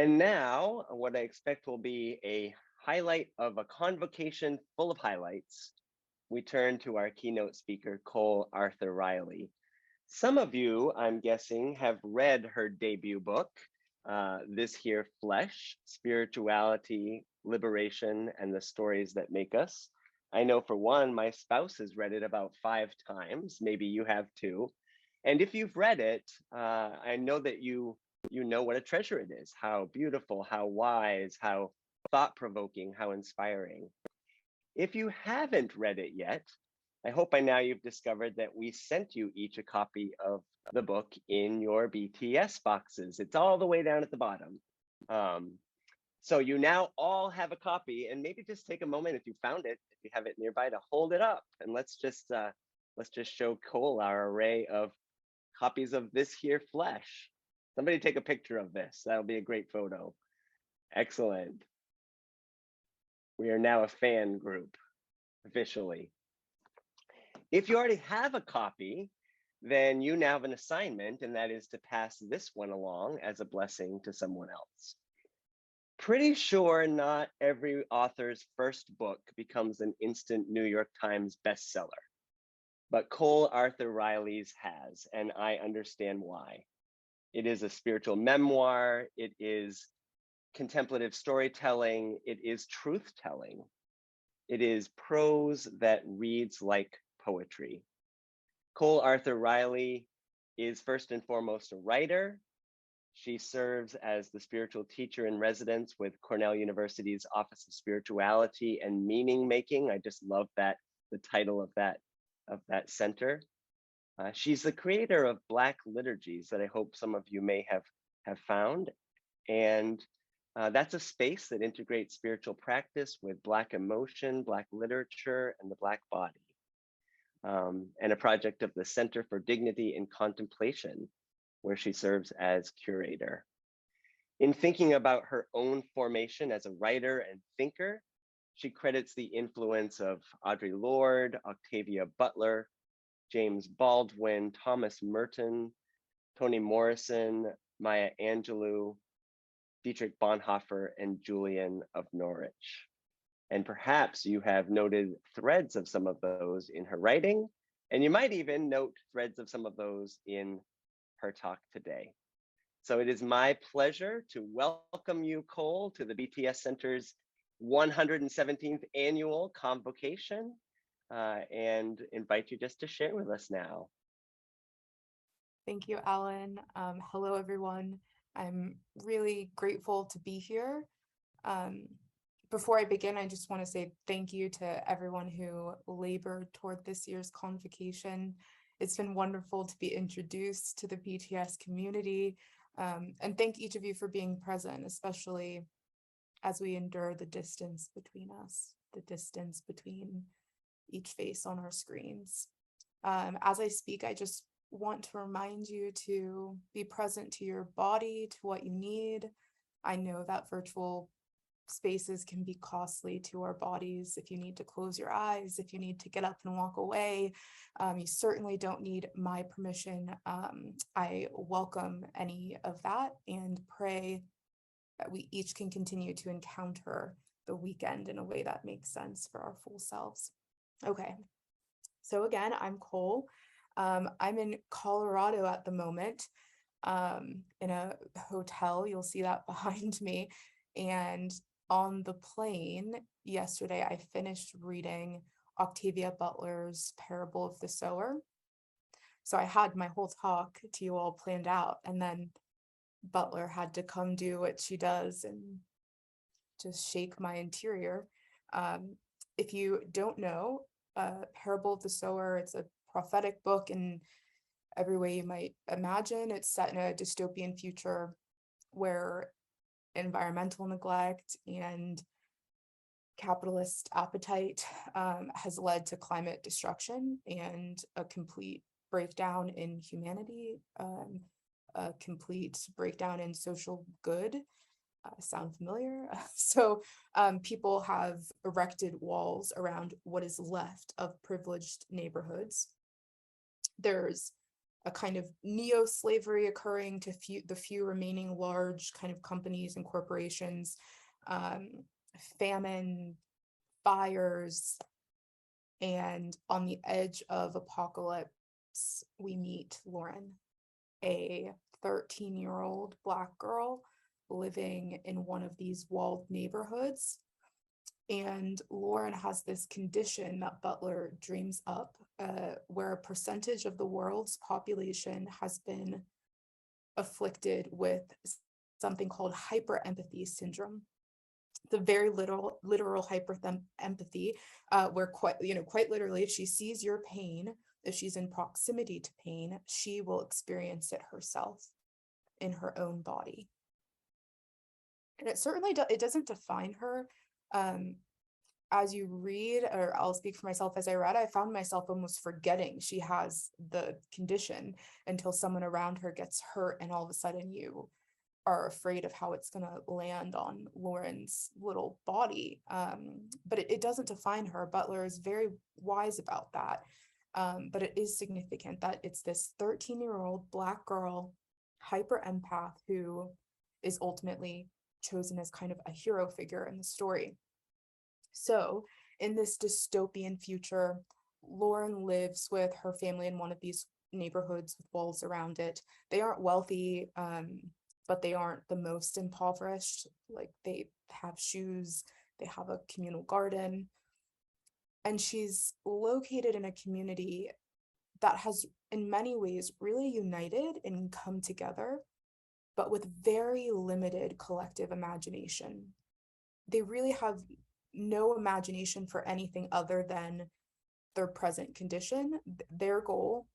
And now, what I expect will be a highlight of a convocation full of highlights. We turn to our keynote speaker, Cole Arthur Riley. Some of you, I'm guessing, have read her debut book, This Here Flesh, Spirituality, Liberation, and the Stories That Make Us. I know for one, my spouse has read it about 5 times. Maybe you have too. And if you've read it, I know that you know what a treasure it is, how beautiful, how wise, how thought-provoking, how inspiring. If you haven't read it yet, I hope by now you've discovered that we sent you each a copy of the book in your BTS boxes. It's all the way down at the bottom. So you now all have a copy, and maybe just take a moment if you found it, if you have it nearby, to hold it up, and let's just show Cole our array of copies of This Here Flesh. Somebody take a picture of this. That'll be a great photo. Excellent. We are now a fan group, officially. If you already have a copy, then you now have an assignment, and that is to pass this one along as a blessing to someone else. Pretty sure not every author's first book becomes an instant New York Times bestseller, but Cole Arthur Riley's has, and I understand why. It is a spiritual memoir, it is contemplative storytelling, it is truth-telling. It is prose that reads like poetry. Cole Arthur Riley is first and foremost a writer. She serves as the spiritual teacher in residence with Cornell University's Office of Spirituality and Meaning Making. I just love that, the title of that center. She's the creator of Black Liturgies that I hope some of you may have found. And that's a space that integrates spiritual practice with Black emotion, Black literature, and the Black body. And a project of the Center for Dignity and Contemplation, where she serves as curator. In thinking about her own formation as a writer and thinker, she credits the influence of Audre Lorde, Octavia Butler, James Baldwin, Thomas Merton, Toni Morrison, Maya Angelou, Dietrich Bonhoeffer, and Julian of Norwich. And perhaps you have noted threads of some of those in her writing, and you might even note threads of some of those in her talk today. So it is my pleasure to welcome you, Cole, to the BTS Center's 117th annual convocation, and invite you just to share with us now. Thank you, Alan. Hello, everyone. I'm really grateful to be here. Before I begin, I just want to say thank you to everyone who labored toward this year's convocation. It's been wonderful to be introduced to the BTS community, and thank each of you for being present, especially as we endure the distance between us, the distance between each face on our screens. As I speak, I just want to remind you to be present to your body, to what you need. I know that virtual spaces can be costly to our bodies. If you need to close your eyes, if you need to get up and walk away, you certainly don't need my permission. I welcome any of that and pray that we each can continue to encounter the weekend in a way that makes sense for our full selves. Okay, so again, I'm Cole. I'm in Colorado at the moment, in a hotel. You'll see that behind me. And on the plane yesterday, I finished reading Octavia Butler's Parable of the Sower. So I had my whole talk to you all planned out, and then Butler had to come do what she does and just shake my interior. If you don't know, Parable of the Sower, it's a prophetic book in every way you might imagine. It's set in a dystopian future where environmental neglect and capitalist appetite has led to climate destruction and a complete breakdown in humanity, a complete breakdown in social good. Sound familiar? So people have erected walls around what is left of privileged neighborhoods. There's a kind of neo-slavery occurring to the few remaining large kind of companies and corporations, famine, fires, and on the edge of apocalypse, we meet Lauren, a 13-year-old Black girl living in one of these walled neighborhoods. And Lauren has this condition that Butler dreams up, where a percentage of the world's population has been afflicted with something called hyperempathy syndrome. The very literal hyperempathy, where quite literally, if she sees your pain, if she's in proximity to pain, she will experience it herself in her own body. And it certainly it doesn't define her. As you read, or I'll speak for myself, as I read, I found myself almost forgetting she has the condition until someone around her gets hurt, and all of a sudden you are afraid of how it's going to land on Lauren's little body. But it doesn't define her. Butler is very wise about that. But it is significant that it's this 13-year-old Black girl, hyper empath, who is ultimately chosen as kind of a hero figure in the story. So in this dystopian future, Lauren lives with her family in one of these neighborhoods with walls around it. They aren't wealthy, but they aren't the most impoverished. Like, they have shoes, they have a communal garden. And she's located in a community that has, in many ways, really united and come together, but with very limited collective imagination. They really have no imagination for anything other than their present condition. Their goal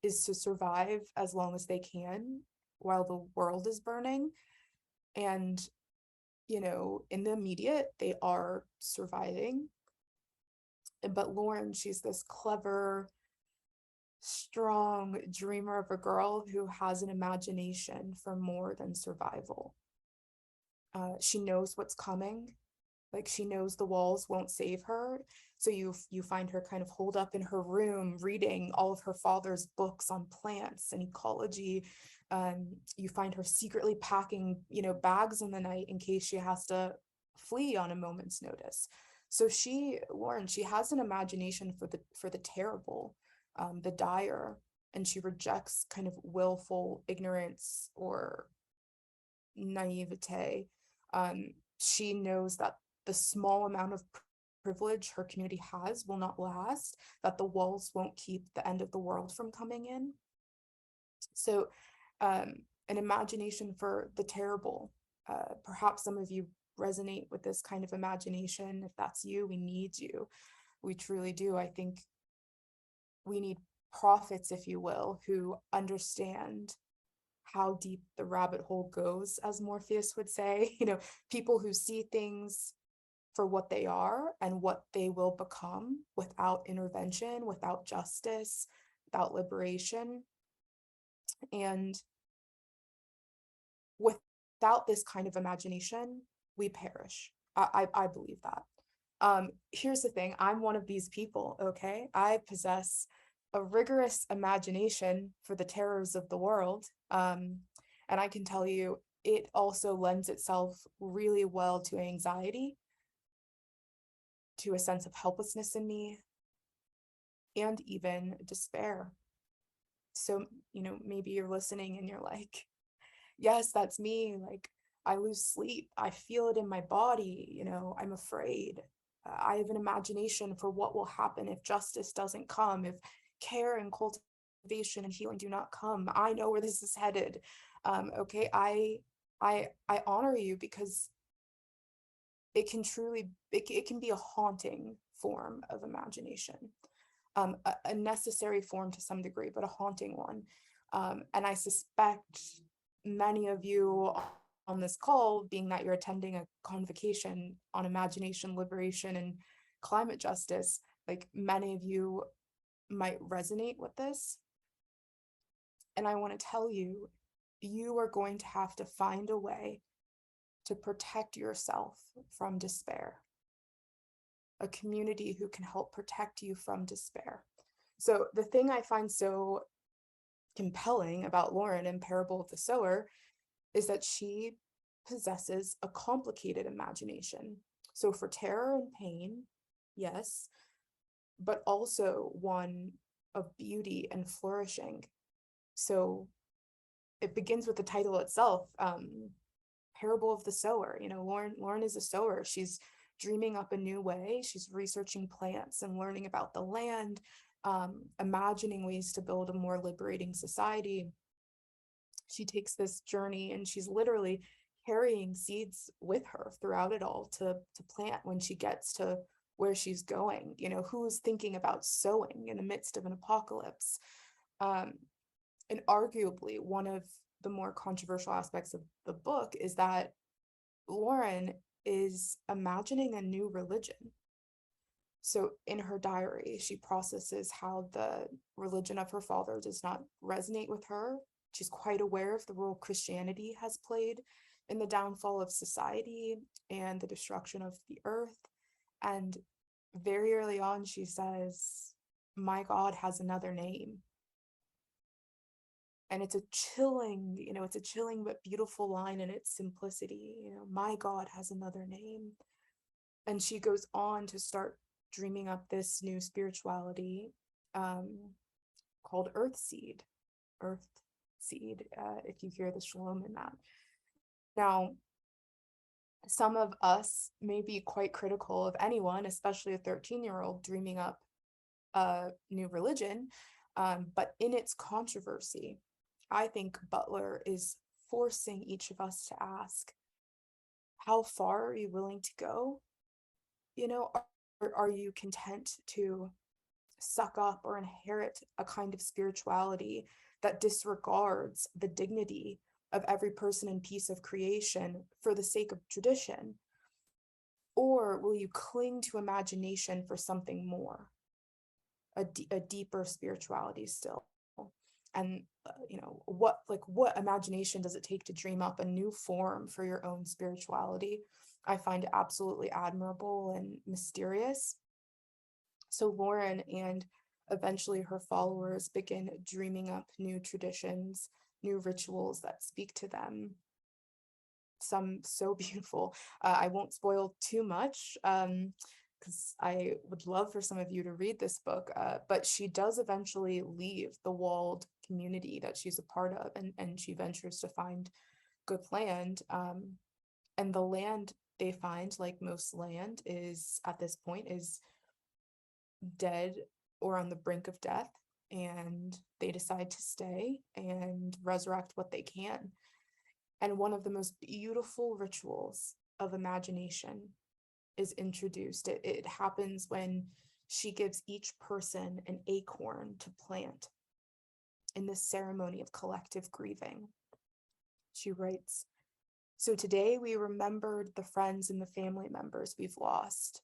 is to survive as long as they can while the world is burning. And, in the immediate, they are surviving. But Lauren, she's this clever, strong dreamer of a girl who has an imagination for more than survival. She knows what's coming. Like, she knows the walls won't save her. So you find her kind of holed up in her room, reading all of her father's books on plants and ecology. You find her secretly packing, bags in the night in case she has to flee on a moment's notice. So Lauren, she has an imagination for the terrible, the dire, and she rejects kind of willful ignorance or naivete. She knows that the small amount of privilege her community has will not last, that the walls won't keep the end of the world from coming in. So an imagination for the terrible. Perhaps some of you resonate with this kind of imagination. If that's you, we need you. We truly do. I think we need prophets, if you will, who understand how deep the rabbit hole goes, as Morpheus would say. People who see things for what they are and what they will become without intervention, without justice, without liberation. And without this kind of imagination, we perish. I believe that. Here's the thing, I'm one of these people, okay? I possess a rigorous imagination for the terrors of the world. And I can tell you, it also lends itself really well to anxiety, to a sense of helplessness in me, and even despair. So, maybe you're listening and you're like, yes, that's me. Like, I lose sleep. I feel it in my body. I'm afraid. I have an imagination for what will happen if justice doesn't come, if care and cultivation and healing do not come. I know where this is headed. Okay, I honor you, because it can be a haunting form of imagination, a necessary form to some degree, but a haunting one. And I suspect many of you on this call, being that you're attending a convocation on imagination, liberation, and climate justice, like, many of you might resonate with this. And I want to tell you, you are going to have to find a way to protect yourself from despair. A community who can help protect you from despair. So the thing I find so compelling about Lauren in Parable of the Sower is that she possesses a complicated imagination. So for terror and pain, yes, but also one of beauty and flourishing. So it begins with the title itself, Parable of the Sower. Lauren is a sower. She's dreaming up a new way. She's researching plants and learning about the land, imagining ways to build a more liberating society. She takes this journey and she's literally carrying seeds with her throughout it all to plant when she gets to where she's going. Who's thinking about sowing in the midst of an apocalypse? And arguably one of the more controversial aspects of the book is that Lauren is imagining a new religion. So in her diary, she processes how the religion of her father does not resonate with her. She's quite aware of the role Christianity has played in the downfall of society and the destruction of the earth. And very early on, she says, "My God has another name." And it's a chilling but beautiful line in its simplicity. My God has another name. And she goes on to start dreaming up this new spirituality called Earth Seed, if you hear the shalom in that. Now, some of us may be quite critical of anyone, especially a 13-year-old dreaming up a new religion, but in its controversy, I think Butler is forcing each of us to ask, how far are you willing to go? Are you content to suck up or inherit a kind of spirituality that disregards the dignity of every person and piece of creation for the sake of tradition? Or will you cling to imagination for something more, a deeper spirituality still? And what imagination does it take to dream up a new form for your own spirituality? I find it absolutely admirable and mysterious. So Lauren and eventually her followers begin dreaming up new traditions, new rituals that speak to them. Some so beautiful. I won't spoil too much, because I would love for some of you to read this book, but she does eventually leave the walled community that she's a part of, and she ventures to find good land. And the land they find, like most land, is at this point is dead or on the brink of death, and they decide to stay and resurrect what they can. And one of the most beautiful rituals of imagination is introduced. It happens when she gives each person an acorn to plant in this ceremony of collective grieving. She writes, "So today we remembered the friends and the family members we've lost.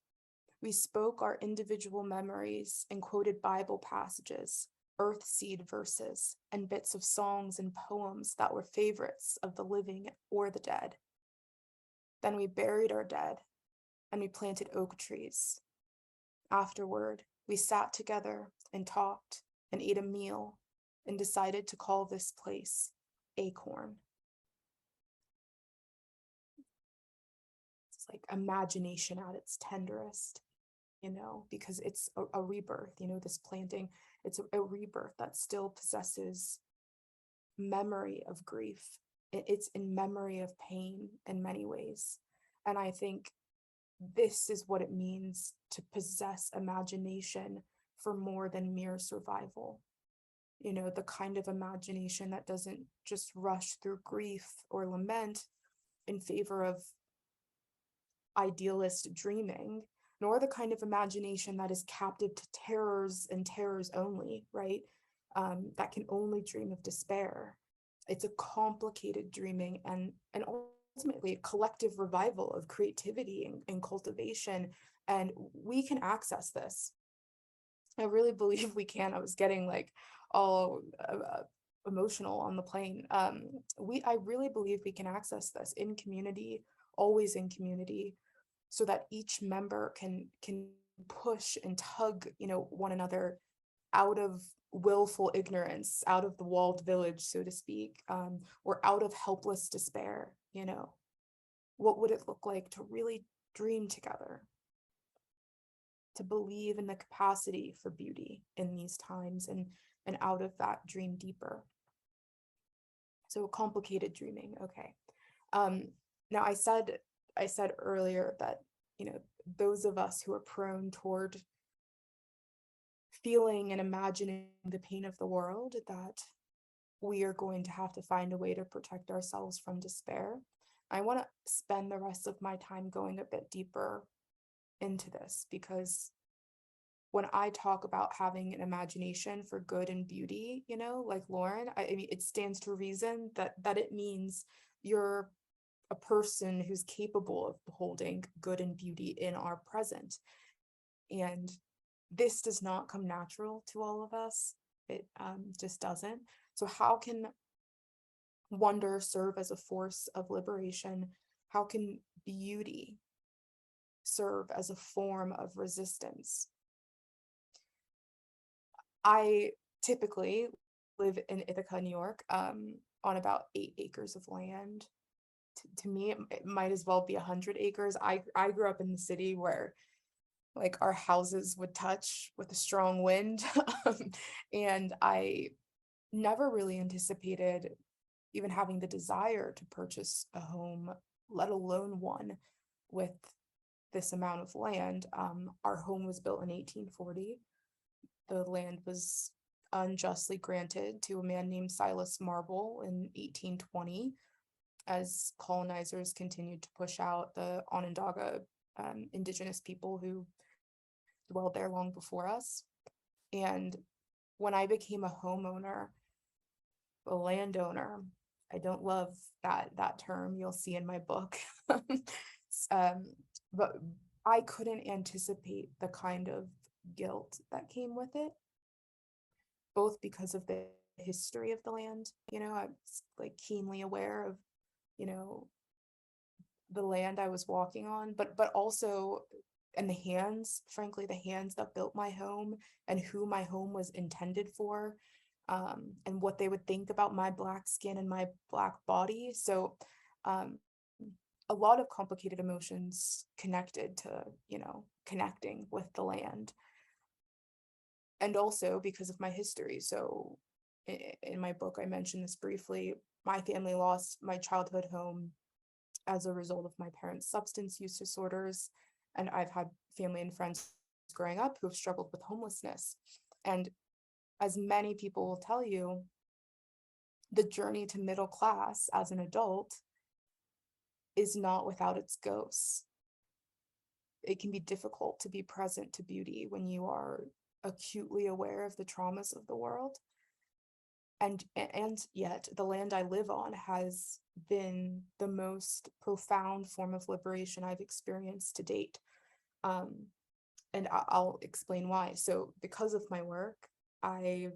We spoke our individual memories and quoted Bible passages, earth seed verses, and bits of songs and poems that were favorites of the living or the dead. Then we buried our dead and we planted oak trees. Afterward, we sat together and talked and ate a meal and decided to call this place Acorn." It's like imagination at its tenderest, because it's a rebirth, this planting, it's a rebirth that still possesses memory of grief. It's in memory of pain in many ways. And I think this is what it means to possess imagination for more than mere survival. The kind of imagination that doesn't just rush through grief or lament in favor of idealist dreaming, nor the kind of imagination that is captive to terrors and terrors only, right? That can only dream of despair. It's a complicated dreaming and ultimately a collective revival of creativity and cultivation. And we can access this. I really believe we can. I was getting all emotional on the plane. I really believe we can access this in community, always in community, so that each member can push and tug, one another out of willful ignorance, out of the walled village, so to speak, or out of helpless despair, what would it look like to really dream together, to believe in the capacity for beauty in these times, and out of that dream deeper. So complicated dreaming. Okay. Now I said earlier that, those of us who are prone toward feeling and imagining the pain of the world, that we are going to have to find a way to protect ourselves from despair. I want to spend the rest of my time going a bit deeper into this, because when I talk about having an imagination for good and beauty, like Lauren, I mean, it stands to reason that it means you're a person who's capable of beholding good and beauty in our present. And this does not come natural to all of us. It just doesn't. So how can wonder serve as a force of liberation? How can beauty serve as a form of resistance? I typically live in Ithaca, New York, on about 8 acres of land. To me, it might as well be 100 acres. I grew up in the city where, like, our houses would touch with a strong wind. And I never really anticipated even having the desire to purchase a home, let alone one with this amount of land. Our home was built in 1840. The land was unjustly granted to a man named Silas Marble in 1820, as colonizers continued to push out the Onondaga indigenous people who dwelled there long before us. And when I became a homeowner, a landowner, I don't love that term, you'll see in my book, but I couldn't anticipate the kind of guilt that came with it, both because of the history of the land. I was like keenly aware of, the land I was walking on, but also, and frankly, the hands that built my home and who my home was intended for, and what they would think about my Black skin and my Black body. So a lot of complicated emotions connected to, connecting with the land. And also because of my history. So in my book, I mentioned this briefly. My family lost my childhood home as a result of my parents' substance use disorders. And I've had family and friends growing up who have struggled with homelessness. And as many people will tell you, the journey to middle class as an adult is not without its ghosts. It can be difficult to be present to beauty when you are acutely aware of the traumas of the world. And yet the land I live on has been the most profound form of liberation I've experienced to date. And I'll explain why. So because of my work, I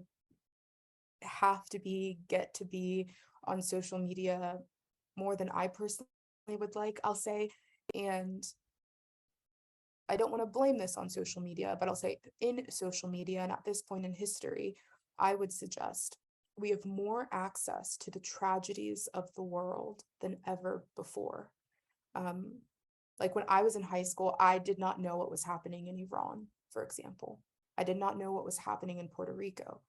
get to be on social media more than I personally would like, I'll say. And I don't want to blame this on social media, but I'll say in social media and at this point in history, I would suggest we have more access to the tragedies of the world than ever before. Like when I was in high school, I did not know what was happening in Iran, for example. I did not know what was happening in Puerto Rico.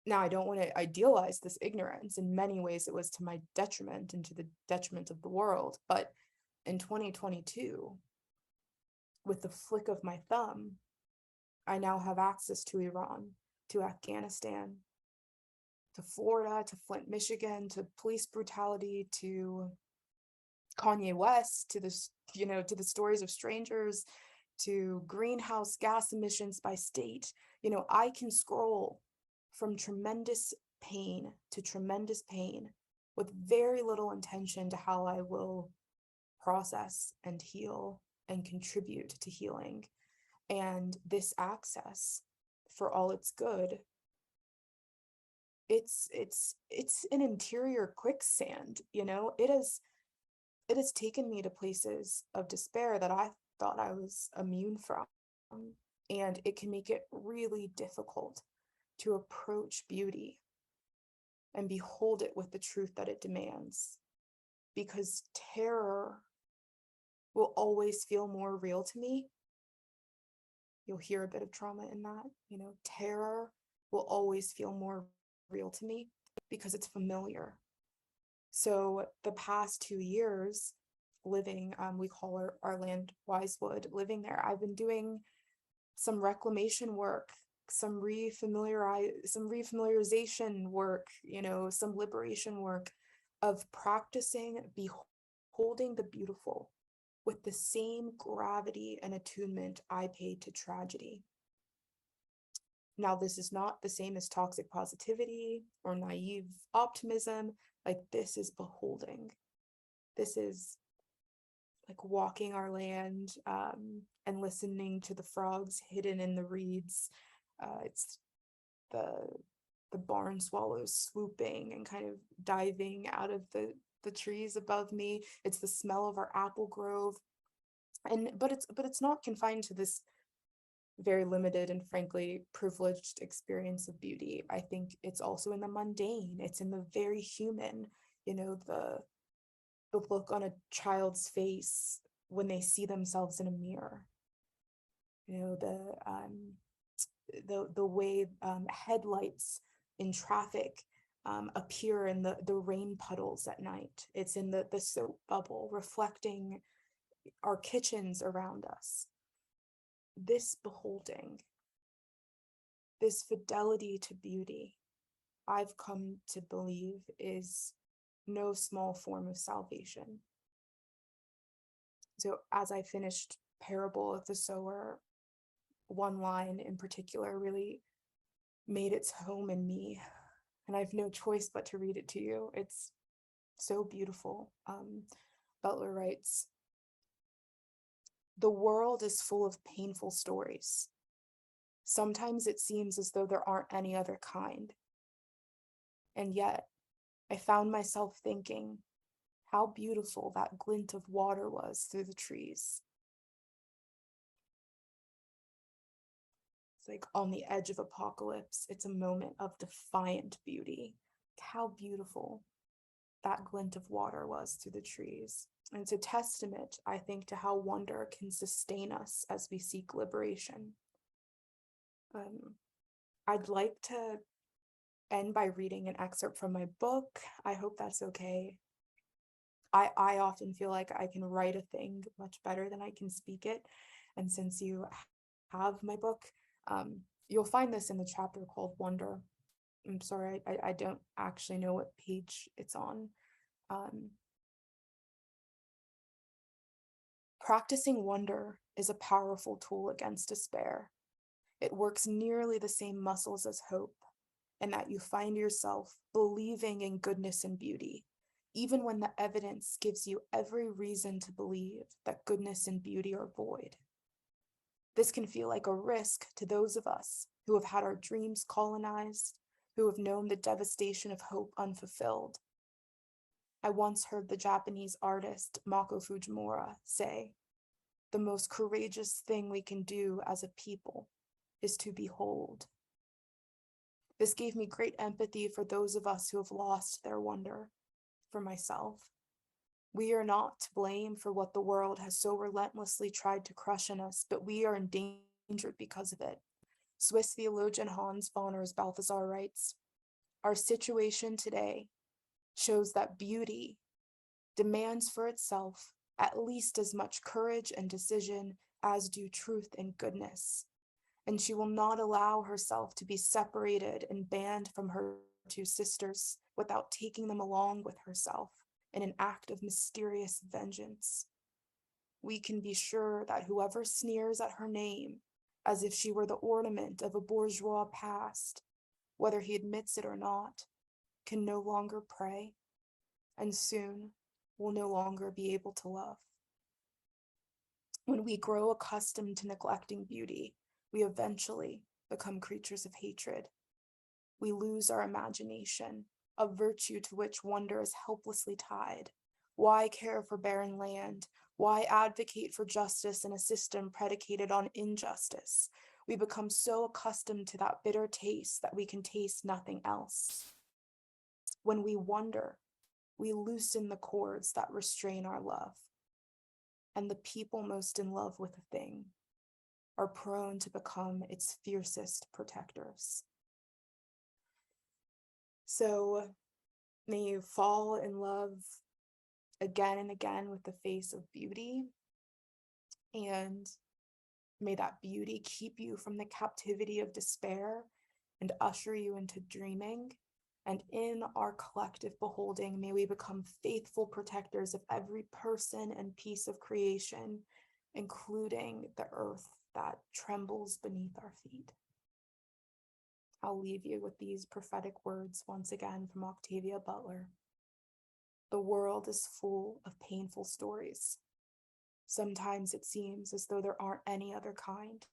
Now, I don't want to idealize this ignorance. In many ways, it was to my detriment and to the detriment of the world. But in 2022, with the flick of my thumb, I now have access to Iran, to Afghanistan, to Florida, to Flint, Michigan, to police brutality, to Kanye West, to the stories of strangers, to greenhouse gas emissions by state. I can scroll from tremendous pain to tremendous pain with very little intention to how I will process and heal and contribute to healing. And this access, for all its good, it's an interior quicksand. It has taken me to places of despair that I thought I was immune from, and it can make it really difficult to approach beauty and behold it with the truth that it demands. Because terror will always feel more real to me. You'll hear a bit of trauma in that. Terror will always feel more real to me because it's familiar. So the past 2 years living, we call our land Wisewood, living there, I've been doing some reclamation work, some refamiliarization work, some liberation work of practicing beholding the beautiful with the same gravity and attunement I pay to tragedy. Now, this is not the same as toxic positivity or naive optimism. Like, this is beholding. This is like walking our land and listening to the frogs hidden in the reeds. It's the barn swallows swooping and kind of diving out of the trees above me. It's the smell of our apple grove. But it's not confined to this very limited and frankly privileged experience of beauty. I think it's also in the mundane. It's in the very human, the look on a child's face when they see themselves in a mirror, the way headlights in traffic appear in the rain puddles at night. It's in the soap bubble reflecting our kitchens around us. This beholding, this fidelity to beauty, I've come to believe is no small form of salvation. So as I finished Parable of the Sower, one line in particular really made its home in me, and I've no choice but to read it to you. It's so beautiful. Butler writes, "The world is full of painful stories. Sometimes it seems as though there aren't any other kind. And yet, I found myself thinking how beautiful that glint of water was through the trees." It's like on the edge of apocalypse, it's a moment of defiant beauty. How beautiful that glint of water was through the trees. And it's a testament, I think, to how wonder can sustain us as we seek liberation. I'd like to end by reading an excerpt from my book. I hope that's okay. I often feel like I can write a thing much better than I can speak it. And since you have my book, you'll find this in the chapter called Wonder. I'm sorry, I don't actually know what page it's on. Practicing wonder is a powerful tool against despair. It works nearly the same muscles as hope, and that you find yourself believing in goodness and beauty, even when the evidence gives you every reason to believe that goodness and beauty are void. This can feel like a risk to those of us who have had our dreams colonized, who have known the devastation of hope unfulfilled. I once heard the Japanese artist Mako Fujimura say, "The most courageous thing we can do as a people is to behold." This gave me great empathy for those of us who have lost their wonder. For myself, we are not to blame for what the world has so relentlessly tried to crush in us, but we are endangered because of it. Swiss theologian Hans von Balthasar writes, "Our situation today shows that beauty demands for itself at least as much courage and decision as do truth and goodness, and she will not allow herself to be separated and banned from her two sisters without taking them along with herself in an act of mysterious vengeance. We can be sure that whoever sneers at her name as if she were the ornament of a bourgeois past, whether he admits it or not, can no longer pray, and soon will no longer be able to love." When we grow accustomed to neglecting beauty, we eventually become creatures of hatred. We lose our imagination, a virtue to which wonder is helplessly tied. Why care for barren land? Why advocate for justice in a system predicated on injustice? We become so accustomed to that bitter taste that we can taste nothing else. When we wonder, we loosen the cords that restrain our love. And the people most in love with a thing are prone to become its fiercest protectors. So may you fall in love again and again with the face of beauty, and may that beauty keep you from the captivity of despair and usher you into dreaming. And in our collective beholding, may we become faithful protectors of every person and piece of creation, including the earth that trembles beneath our feet. I'll leave you with these prophetic words once again from Octavia Butler. The world is full of painful stories. Sometimes it seems as though there aren't any other kind.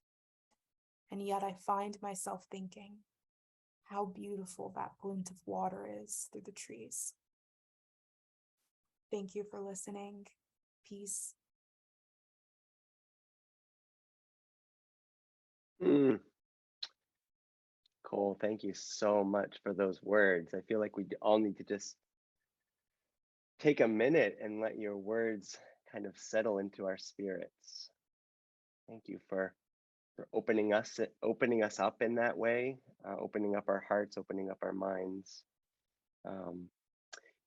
And yet I find myself thinking how beautiful that glint of water is through the trees. Thank you for listening. Peace. Cole, thank you so much for those words. I feel like we all need to just take a minute and let your words kind of settle into our spirits. Thank you for opening us up in that way, opening up our hearts, opening up our minds.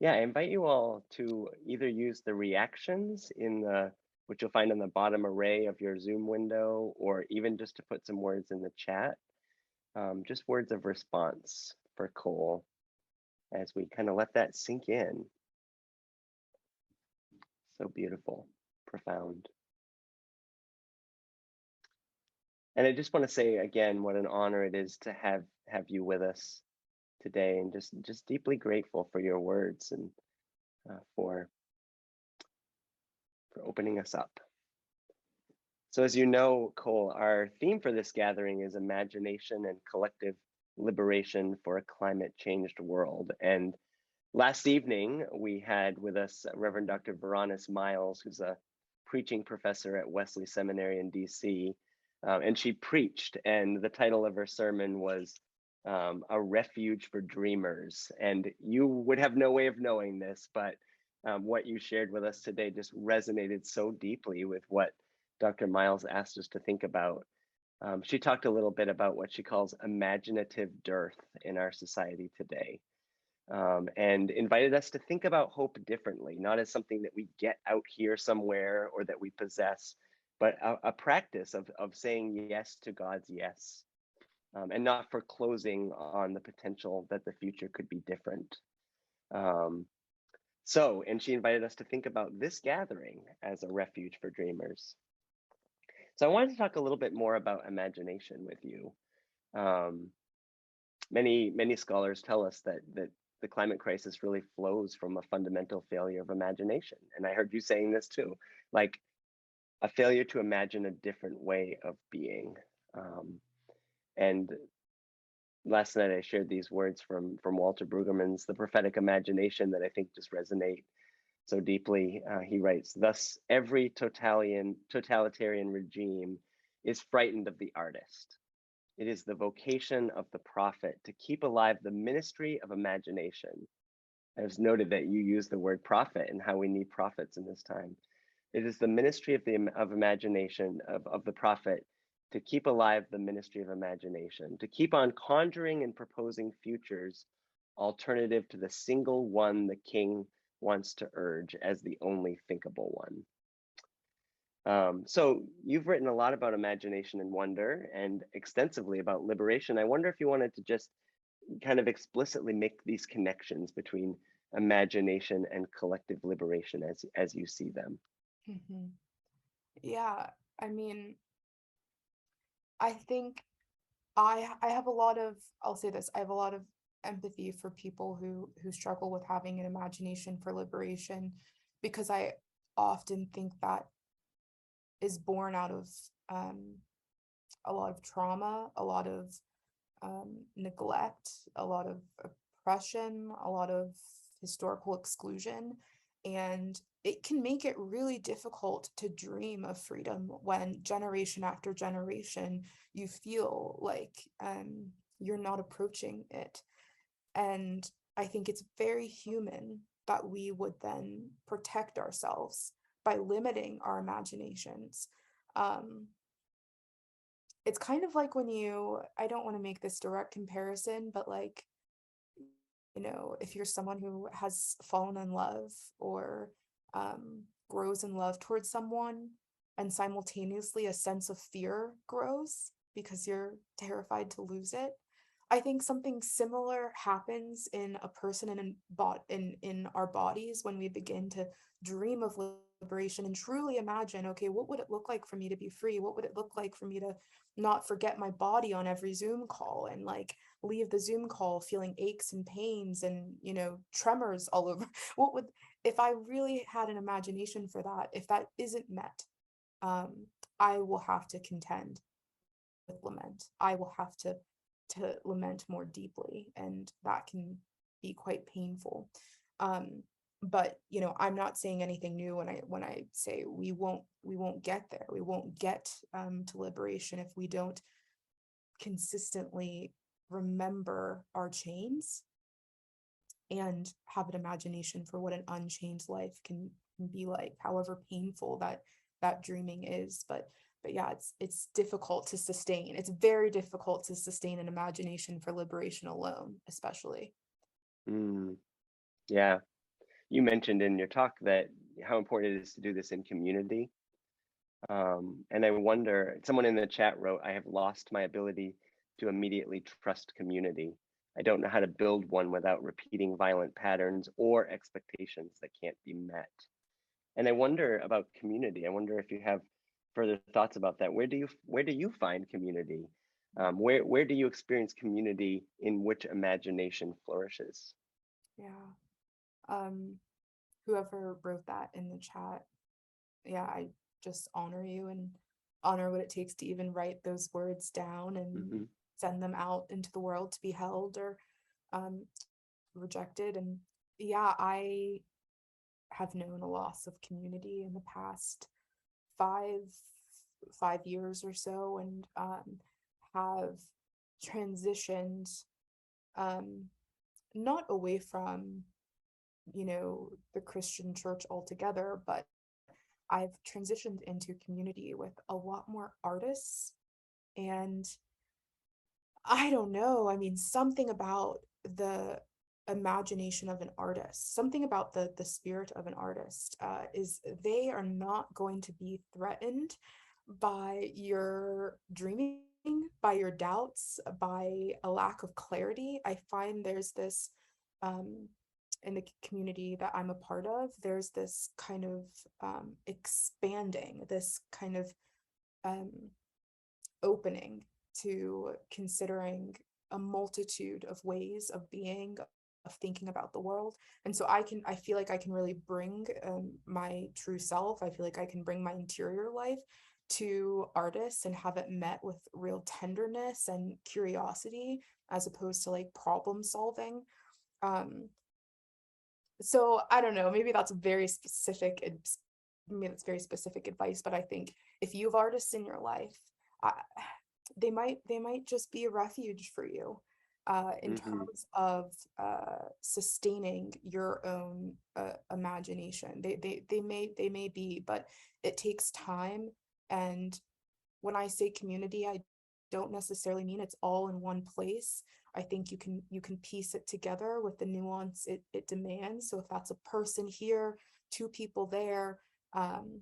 Yeah, I invite you all to either use the reactions which you'll find on the bottom array of your Zoom window, or even just to put some words in the chat, just words of response for Cole as we kind of let that sink in. So beautiful, profound. And I just want to say again, what an honor it is to have you with us today, and just deeply grateful for your words and for opening us up. So as you know, Cole, our theme for this gathering is imagination and collective liberation for a climate changed world. And last evening, we had with us Reverend Dr. Veronis Miles, who's a preaching professor at Wesley Seminary in DC. And she preached, and the title of her sermon was A Refuge for Dreamers. And you would have no way of knowing this, but what you shared with us today just resonated so deeply with what Dr. Miles asked us to think about. She talked a little bit about what she calls imaginative dearth in our society today, and invited us to think about hope differently, not as something that we get out here somewhere or that we possess, but a practice of saying yes to God's yes, and not foreclosing on the potential that the future could be different. And she invited us to think about this gathering as a refuge for dreamers. So I wanted to talk a little bit more about imagination with you. Many scholars tell us that the climate crisis really flows from a fundamental failure of imagination. And I heard you saying this too, like a failure to imagine a different way of being. And last night I shared these words from Walter Brueggemann's The Prophetic Imagination that I think just resonate so deeply. He writes, "Thus every totalitarian regime is frightened of the artist. It is the vocation of the prophet to keep alive the ministry of imagination." I was noted that you use the word prophet and how we need prophets in this time. It is the ministry of imagination of the prophet to keep alive the ministry of imagination, to keep on conjuring and proposing futures alternative to the single one the king wants to urge as the only thinkable one. So you've written a lot about imagination and wonder, and extensively about liberation. I wonder if you wanted to just kind of explicitly make these connections between imagination and collective liberation as you see them. Mm-hmm. Yeah, I mean, I think I have a lot of, I'll say this, I have a lot of empathy for people who struggle with having an imagination for liberation, because I often think that is born out of a lot of trauma, a lot of neglect, a lot of oppression, a lot of historical exclusion. And it can make it really difficult to dream of freedom when generation after generation you feel like you're not approaching it. And I think it's very human that we would then protect ourselves by limiting our imaginations. Um, it's kind of like when I don't want to make this direct comparison, but like, if you're someone who has fallen in love or grows in love towards someone, and simultaneously a sense of fear grows because you're terrified to lose it. I think something similar happens in a person and in our bodies when we begin to dream of liberation and truly imagine, okay, what would it look like for me to be free? What would it look like for me to not forget my body on every Zoom call and like leave the Zoom call feeling aches and pains and, tremors all over? What would, if I really had an imagination for that, if that isn't met, um, I will have to contend with lament. I will have to lament more deeply, and that can be quite painful. But I'm not saying anything new when I say we won't get there. We won't get to liberation if we don't consistently remember our chains and have an imagination for what an unchained life can be like, however painful that dreaming is. But yeah, it's difficult to sustain. It's very difficult to sustain an imagination for liberation alone, especially. Mm, yeah. You mentioned in your talk that how important it is to do this in community. And I wonder, someone in the chat wrote, I have lost my ability to immediately trust community. I don't know how to build one without repeating violent patterns or expectations that can't be met. And I wonder about community. I wonder if you have further thoughts about that. Where do you find community? Where do you experience community in which imagination flourishes? Yeah. Um, Whoever wrote that in the chat, yeah, I just honor you and honor what it takes to even write those words down and Hmm. send them out into the world to be held or um, rejected. And yeah, I have known a loss of community in the past five five years or so, and have transitioned um, not away from the Christian church altogether, but I've transitioned into community with a lot more artists. And I don't know, I mean, something about the imagination of an artist, something about the spirit of an artist is they are not going to be threatened by your dreaming, by your doubts, by a lack of clarity. I find there's this um, in the community that I'm a part of, there's this kind of expanding, this kind of um, opening to considering a multitude of ways of being, of thinking about the world. And so I feel like I can really bring my true self. I feel like I can bring my interior life to artists and have it met with real tenderness and curiosity as opposed to like problem solving. um so I don't know, maybe that's very specific, maybe that's very specific advice, but I think if you have artists in your life, I, they might just be a refuge for you in Hmm. terms of sustaining your own imagination. They may be, but it takes time. And when I say community, I don't necessarily mean it's all in one place. I think you can piece it together with the nuance it demands. So if that's a person here, two people there, um,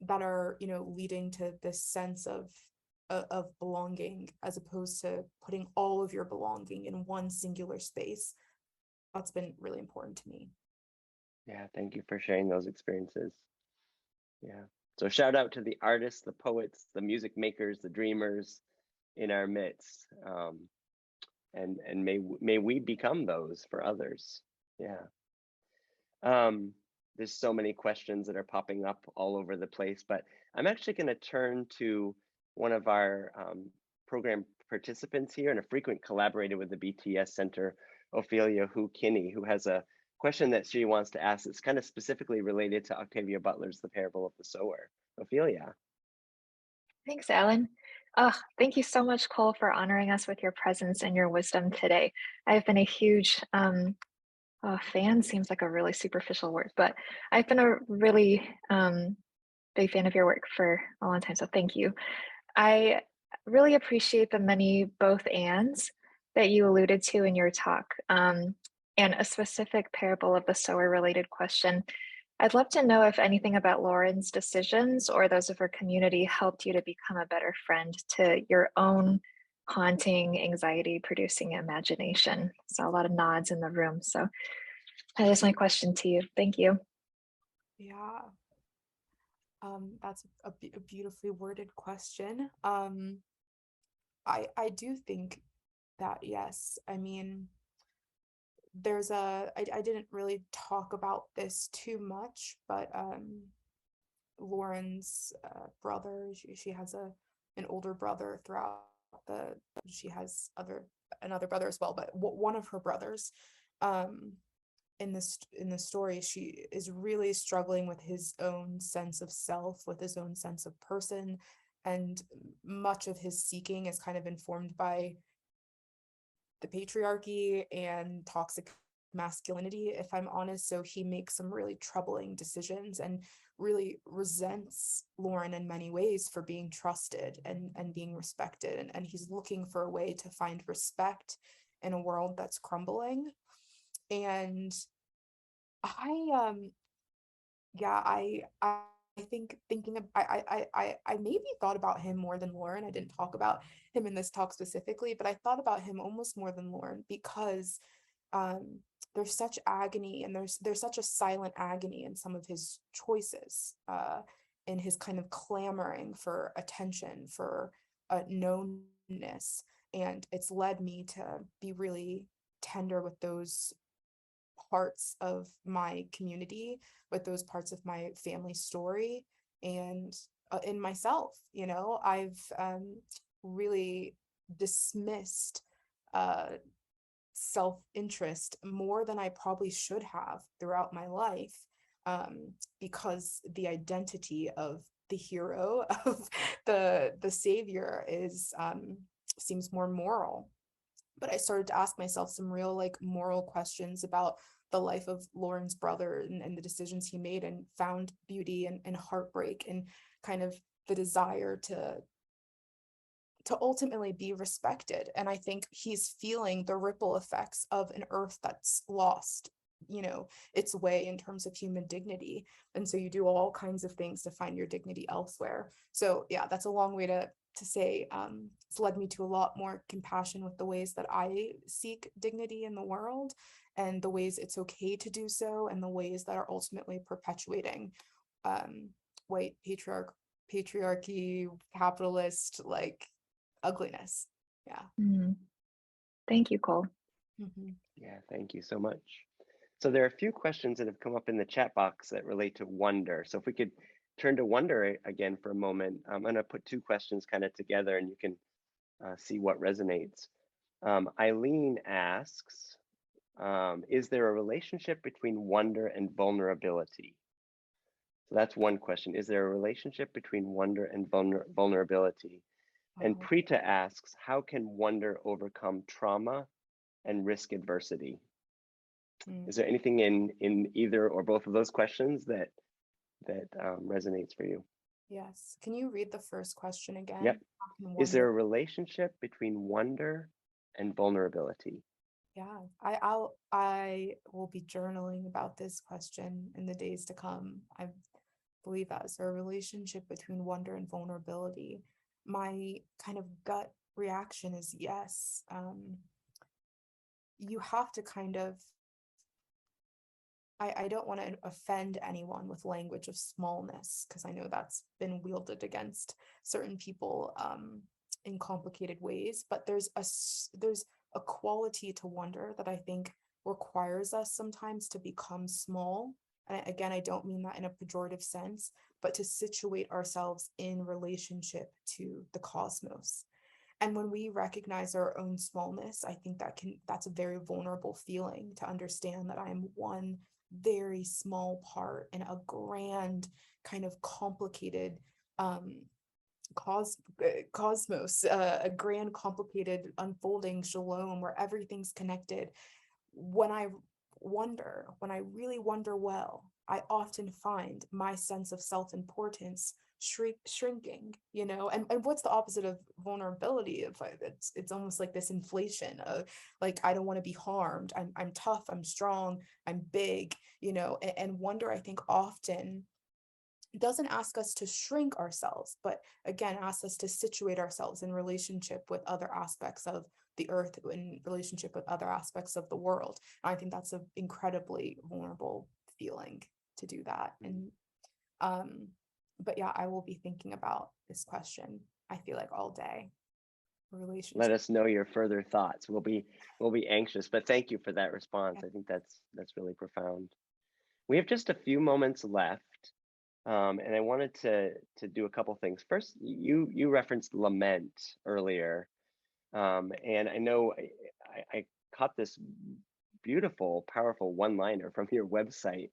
that are leading to this sense of belonging, as opposed to putting all of your belonging in one singular space. That's been really important to me. Yeah, thank you for sharing those experiences. Yeah. So shout out to the artists, the poets, the music makers, the dreamers in our midst. And may we become those for others. Yeah. There's so many questions that are popping up all over the place, but I'm actually going to turn to one of our program participants here and a frequent collaborator with the BTS Center, Ophelia Hu Kinney, who has a question that she wants to ask is kind of specifically related to Octavia Butler's The Parable of the Sower. Ophelia. Thanks, Alan. Thank you so much, Cole, for honoring us with your presence and your wisdom today. I've been a huge fan, seems like a really superficial word, but I've been a really big fan of your work for a long time, so thank you. I really appreciate the many both ands that you alluded to in your talk, and a specific parable of the sower related question. I'd love to know if anything about Lauren's decisions or those of her community helped you to become a better friend to your own haunting, anxiety producing imagination. So a lot of nods in the room. So that is my question to you. Thank you. Yeah, that's a beautifully worded question. I do think that, yes, I mean, I didn't really talk about this too much, but Lauren's brother, she has an older brother throughout the, she has another brother as well, but one of her brothers, in the story, she is really struggling with his own sense of self, with his own sense of person, and much of his seeking is kind of informed by the patriarchy and toxic masculinity, if I'm honest. So he makes some really troubling decisions and really resents Lauren in many ways for being trusted and being respected. And he's looking for a way to find respect in a world that's crumbling. And I yeah, I think thinking of I maybe thought about him more than Lauren. I didn't talk about him in this talk specifically, but I thought about him almost more than Lauren because um there's such agony, and there's such a silent agony in some of his choices, in his kind of clamoring for attention, for knownness. And it's led me to be really tender with those parts of my community, with those parts of my family story, and in myself. I've really dismissed self-interest more than I probably should have throughout my life, because the identity of the hero, of the savior, is seems more moral. But I started to ask myself some real, like, moral questions about the life of Lauren's brother, and the decisions he made, and found beauty and heartbreak, and kind of the desire to ultimately be respected. And I think he's feeling the ripple effects of an earth that's lost, its way in terms of human dignity. And so you do all kinds of things to find your dignity elsewhere. So yeah, that's a long way to say, it's led me to a lot more compassion with the ways that I seek dignity in the world, and the ways it's okay to do so, and the ways that are ultimately perpetuating white patriarchy, capitalist, like, ugliness. Yeah. Thank you, Cole. Yeah, thank you so much. So there are a few questions that have come up in the chat box that relate to wonder. So if we could turn to wonder again for a moment, I'm going to put two questions kind of together, and you can see what resonates. Eileen asks, is there a relationship between wonder and vulnerability? So that's one question. Is there a relationship between wonder and vulnerability? And Preeta asks, how can wonder overcome trauma and risk adversity? Is there anything in either or both of those questions that resonates for you? Yes. Can you read the first question again? Yep. Is there a relationship between wonder and vulnerability? Yeah, I will be journaling about this question in the days to come. I believe that is a relationship between wonder and vulnerability. My kind of gut reaction is yes. You have to kind of, I don't want to offend anyone with language of smallness, because I know that's been wielded against certain people in complicated ways. But there's a quality to wonder that I think requires us sometimes to become small. And again, I don't mean that in a pejorative sense, but to situate ourselves in relationship to the cosmos. And when we recognize our own smallness, I think that's a very vulnerable feeling, to understand that I am one very small part in a grand kind of complicated cosmos, a grand complicated unfolding shalom where everything's connected. When I really wonder well, I often find my sense of self-importance shrinking, and what's the opposite of vulnerability? If it's almost like this inflation of, like, I don't want to be harmed, I'm tough, I'm strong, I'm big, and wonder, I think, often doesn't ask us to shrink ourselves, but again asks us to situate ourselves in relationship with other aspects of the earth, in relationship with other aspects of the world. And I think that's an incredibly vulnerable feeling to do that. And but yeah, I will be thinking about this question, I feel like, all day. Relationship. Let us know your further thoughts. We'll be anxious, but thank you for that response. Yeah. I think that's really profound. We have just a few moments left. And I wanted to do a couple things. First, you referenced lament earlier, and I know I caught this beautiful, powerful one-liner from your website.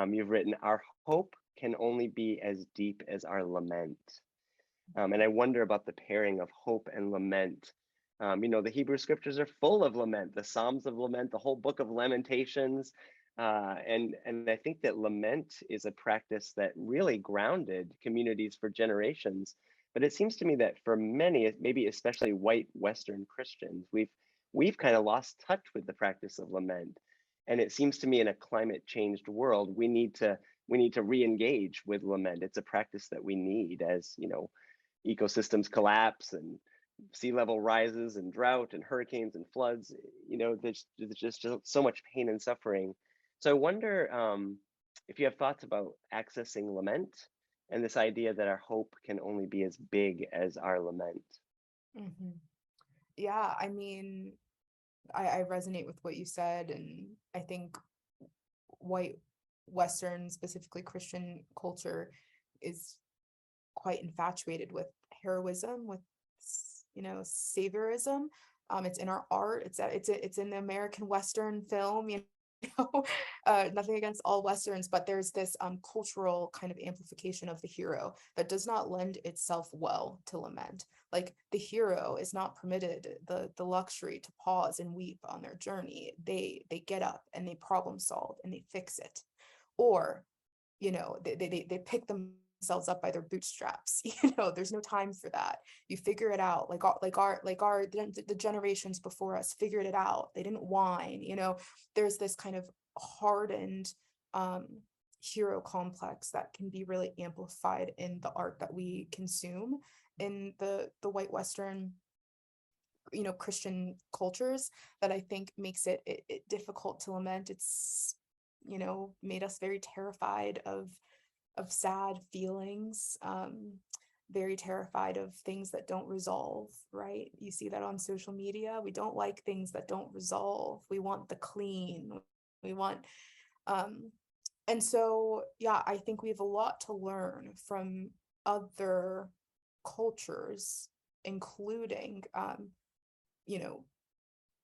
You've written, "Our hope can only be as deep as our lament," and I wonder about the pairing of hope and lament. The Hebrew scriptures are full of lament, the Psalms of lament, the whole book of Lamentations. And I think that lament is a practice that really grounded communities for generations. But it seems to me that for many, maybe especially white Western Christians, we've kind of lost touch with the practice of lament. And it seems to me, in a climate changed world, we need to re-engage with lament. It's a practice that we need as, ecosystems collapse and sea level rises and drought and hurricanes and floods. There's just so much pain and suffering. So I wonder if you have thoughts about accessing lament and this idea that our hope can only be as big as our lament. Mm-hmm. Yeah, I mean, I resonate with what you said, and I think white Western, specifically Christian culture, is quite infatuated with heroism, with saviorism. It's in our art. It's in the American Western film. Nothing against all Westerns, but there's this cultural kind of amplification of the hero that does not lend itself well to lament. Like, the hero is not permitted the luxury to pause and weep on their journey. They get up and they problem solve and they fix it, or they pick themselves up by their bootstraps. There's no time for that. You figure it out, like the generations before us figured it out. They didn't whine. There's this kind of hardened hero complex that can be really amplified in the art that we consume in the white Western Christian cultures, that I think makes it difficult to lament. It's made us very terrified of sad feelings, very terrified of things that don't resolve, right? You see that on social media. We don't like things that don't resolve. We want the clean. We want and so, yeah, I think we have a lot to learn from other cultures, including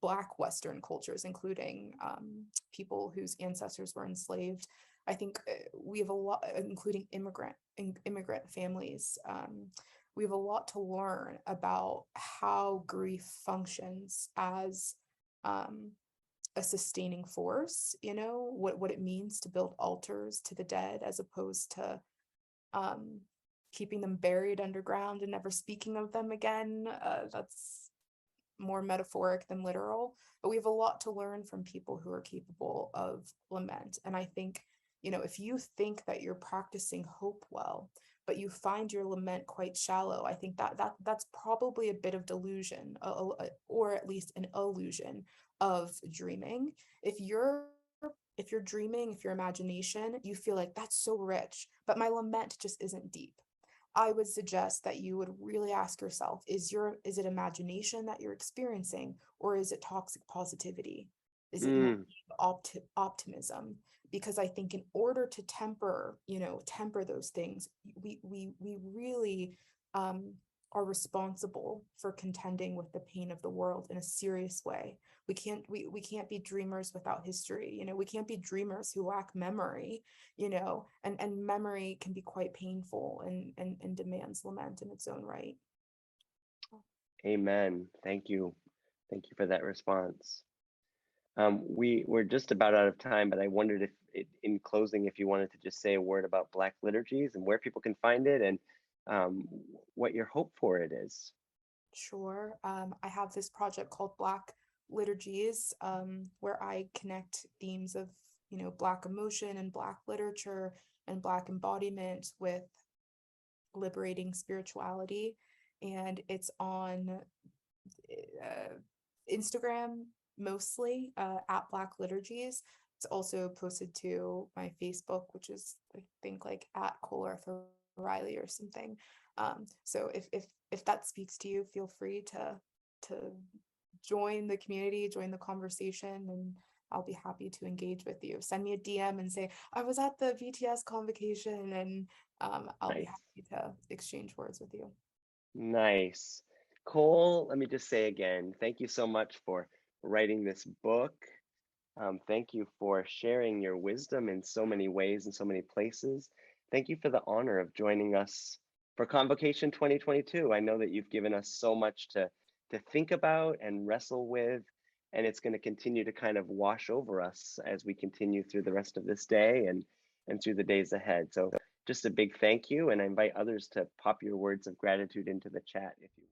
Black Western cultures, including people whose ancestors were enslaved. I think we have a lot, including immigrant families. We have a lot to learn about how grief functions as a sustaining force. What it means to build altars to the dead, as opposed to keeping them buried underground and never speaking of them again. That's more metaphoric than literal, but we have a lot to learn from people who are capable of lament. And I think, if you think that you're practicing hope well, but you find your lament quite shallow, I think that's probably a bit of delusion, or at least an illusion of dreaming. If you're dreaming, if your imagination, you feel like that's so rich, but my lament just isn't deep, I would suggest that you would really ask yourself, is it imagination that you're experiencing, or is it toxic positivity? Is it optimism? Because I think in order to temper those things, we really are responsible for contending with the pain of the world in a serious way. We can't be dreamers without history. You know, we can't be dreamers who lack memory, you know, and memory can be quite painful and demands lament in its own right. Amen. Thank you. Thank you for that response. We're just about out of time, but I wondered if, in closing, if you wanted to just say a word about Black liturgies and where people can find it, and what your hope for it is. Sure. I have this project called Black Liturgies, where I connect themes of, you know, Black emotion and Black literature and Black embodiment with liberating spirituality. And it's on Instagram mostly, at Black Liturgies. It's also posted to my Facebook, which is, I think, like at Cole Arthur Riley or something. So if that speaks to you, feel free to join the community, join the conversation, and I'll be happy to engage with you. Send me a DM and say, I was at the VTS convocation, and I'll be Nice. happy to exchange words with you. Nice. Cole, let me just say again, thank you so much for writing this book. Thank you for sharing your wisdom in so many ways and so many places. Thank you for the honor of joining us for Convocation 2022. I know that you've given us so much to think about and wrestle with, and it's going to continue to kind of wash over us as we continue through the rest of this day and through the days ahead. So just a big thank you, and I invite others to pop your words of gratitude into the chat if you